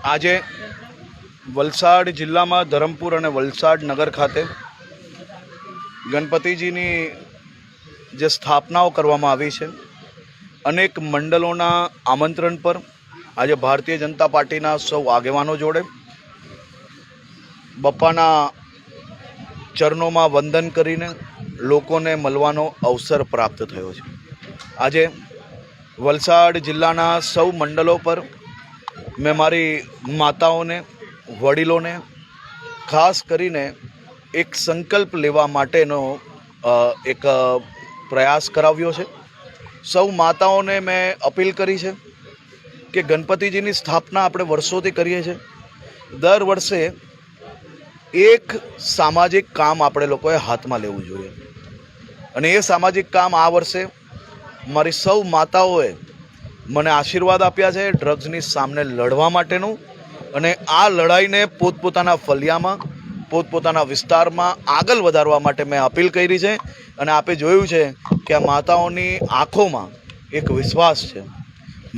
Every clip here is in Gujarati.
આજે વલસાડ જિલ્લામાં ધરમપુર અને વલસાડ નગર ખાતે ગણપતિજીની જે સ્થાપનાઓ કરવામાં આવી છે, અનેક મંડળોના આમંત્રણ પર આજે ભારતીય જનતા પાર્ટીના સૌ આગેવાનો જોડે બપ્પાના ચરણોમાં વંદન કરીને લોકોને મળવાનો અવસર પ્રાપ્ત થયો છે। આજે વલસાડ જિલ્લાના સૌ મંડળો પર મેં મારી માતાઓને, વડીલોને ખાસ કરીને એક સંકલ્પ લેવા માટેનો એક પ્રયાસ કરાવ્યો છે। સૌ માતાઓને મેં અપીલ કરી છે કે ગણપતિજીની સ્થાપના આપણે વર્ષોથી કરીએ છીએ। દર વર્ષે એક સામાજિક કામ આપણે લોકોએ હાથમાં લેવું જોઈએ અને એ સામાજિક કામ આ વર્ષે મારી સૌ માતાઓએ મને આશીર્વાદ આપ્યા છે ડ્રગ્સની સામે લડવા માટેનું, અને આ લડાઈને પોતપોતાના ફળિયામાં, પોતપોતાના વિસ્તારમાં આગળ વધારવા માટે મેં અપીલ કરી છે। અને આપે જોયું છે કે આ માતાઓની આંખોમાં એક વિશ્વાસ છે,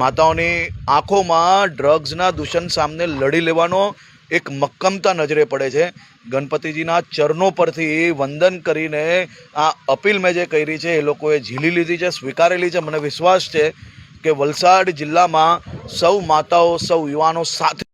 માતાઓની આંખોમાં ડ્રગ્સના દૂષણ સામે લડી લેવાનો એક મક્કમતા નજરે પડે છે। ગણપતિજીના ચરણો પરથી વંદન કરીને આ અપીલ મેં જે કરી છે એ લોકોએ ઝીલી લીધી છે, સ્વીકારેલી છે। મને વિશ્વાસ છે કે વલસાડ જિલ્લામાં સૌ માતાઓ, સૌ યુવાનો સાથે